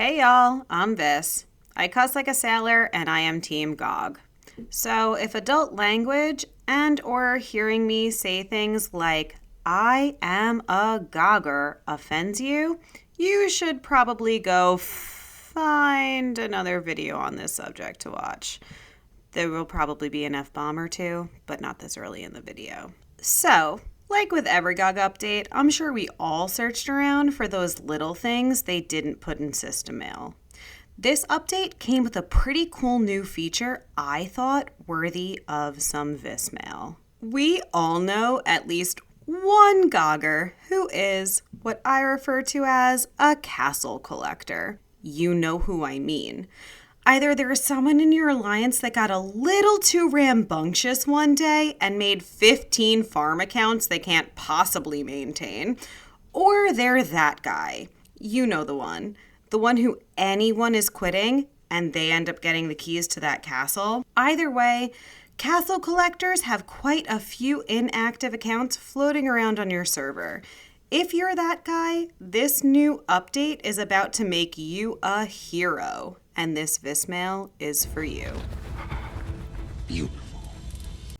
Hey y'all, I'm Vis. I cuss like a sailor and I am Team GOG. So if adult language and or hearing me say things like I am a gogger offends you, you should probably go find another video on this subject to watch. There will probably be an F-bomb or two, but not this early in the video. So, like with every GOG update, I'm sure we all searched around for those little things they didn't put in System Mail. This update came with a pretty cool new feature I thought worthy of some Vismail. We all know at least one Gogger who is what I refer to as a castle collector. You know who I mean. Either there is someone in your alliance that got a little too rambunctious one day and made 15 farm accounts they can't possibly maintain, or they're that guy. You know the one. The one who anyone is quitting and they end up getting the keys to that castle. Either way, castle collectors have quite a few inactive accounts floating around on your server. If you're that guy, this new update is about to make you a hero, and this Vismail is for you. Beautiful.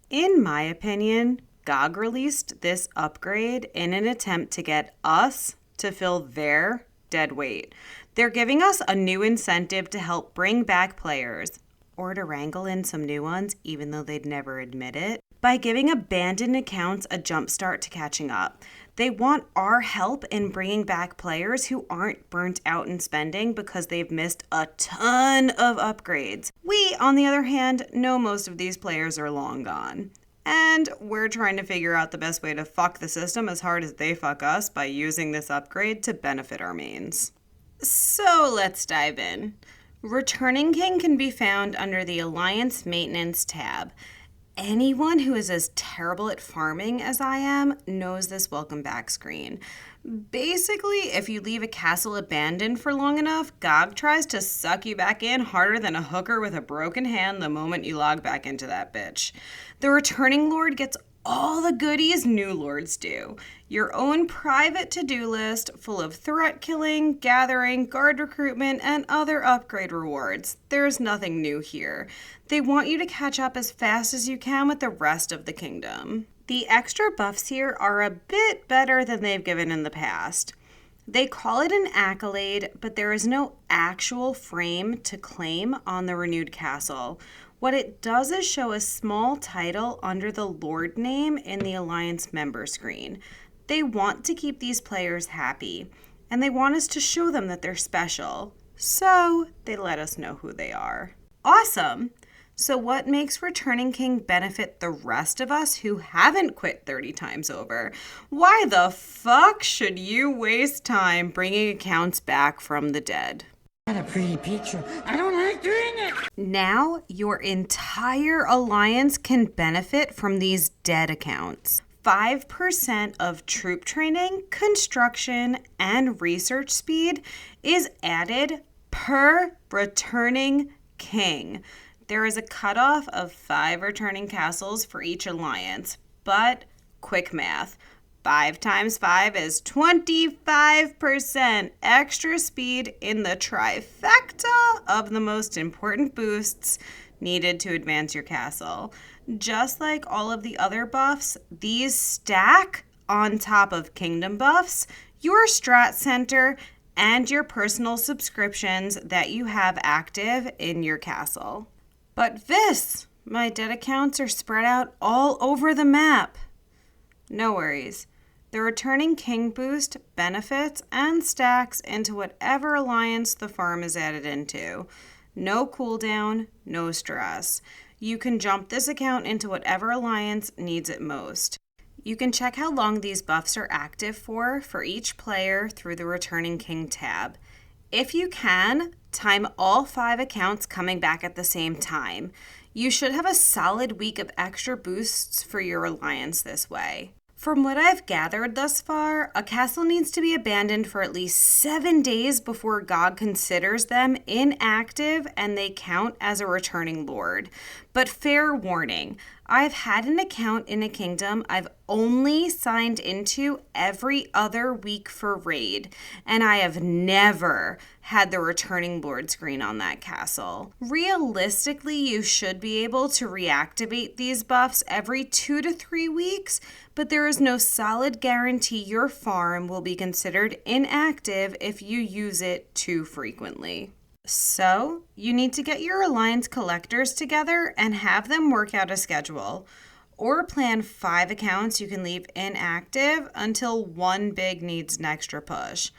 In my opinion, GOG released this upgrade in an attempt to get us to fill their dead weight. They're giving us a new incentive to help bring back players, or to wrangle in some new ones even though they'd never admit it, by giving abandoned accounts a jumpstart to catching up. They want our help in bringing back players who aren't burnt out in spending because they've missed a ton of upgrades. We, on the other hand, know most of these players are long gone. And we're trying to figure out the best way to fuck the system as hard as they fuck us by using this upgrade to benefit our mains. So let's dive in. Returning King can be found under the Alliance Maintenance tab. Anyone who is as terrible at farming as I am knows this welcome back screen. Basically, if you leave a castle abandoned for long enough, GOG tries to suck you back in harder than a hooker with a broken hand the moment you log back into that bitch. The returning lord gets all the goodies new lords do. Your own private to-do list full of threat killing, gathering, guard recruitment, and other upgrade rewards. There's nothing new here. They want you to catch up as fast as you can with the rest of the kingdom. The extra buffs here are a bit better than they've given in the past. They call it an accolade, but there is no actual frame to claim on the renewed castle. What it does is show a small title under the Lord name in the Alliance member screen. They want to keep these players happy, and they want us to show them that they're special. So they let us know who they are. Awesome! So what makes Returning King benefit the rest of us who haven't quit 30 times over? Why the fuck should you waste time bringing accounts back from the dead? Not a pretty picture. I don't like doing it. Now, your entire alliance can benefit from these dead accounts. 5% of troop training, construction, and research speed is added per returning king. There is a cutoff of 5 returning castles for each alliance, but quick math. 5 times 5 is 25% extra speed in the trifecta of the most important boosts needed to advance your castle. Just like all of the other buffs, these stack on top of kingdom buffs, your strat center, and your personal subscriptions that you have active in your castle. But my dead accounts are spread out all over the map. No worries. The Returning King boost benefits and stacks into whatever alliance the farm is added into. No cooldown, no stress. You can jump this account into whatever alliance needs it most. You can check how long these buffs are active for each player through the Returning King tab. If you can, time all 5 accounts coming back at the same time. You should have a solid week of extra boosts for your alliance this way. From what I've gathered thus far, a castle needs to be abandoned for at least 7 days before GOG considers them inactive and they count as a returning lord. But fair warning, I've had an account in a kingdom I've only signed into every other week for raid, and I have never had the returning lord screen on that castle. Realistically, you should be able to reactivate these buffs every 2 to 3 weeks, but there is no solid guarantee your farm will be considered inactive if you use it too frequently. So, you need to get your Alliance collectors together and have them work out a schedule. Or plan 5 accounts you can leave inactive until one big needs an extra push.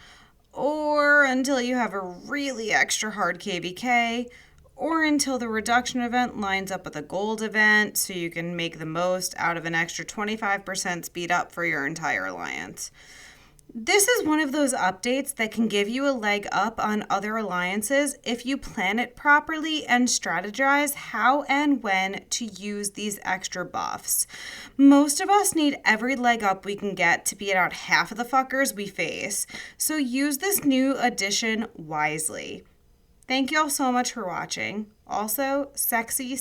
Or until you have a really extra hard KVK. Or until the reduction event lines up with a gold event so you can make the most out of an extra 25% speed up for your entire Alliance. This is one of those updates that can give you a leg up on other alliances if you plan it properly and strategize how and when to use these extra buffs. Most of us need every leg up we can get to beat out half of the fuckers we face, so use this new addition wisely. Thank you all so much for watching. Also, sexy,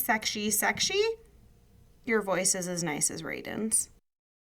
your voice is as nice as Raiden's.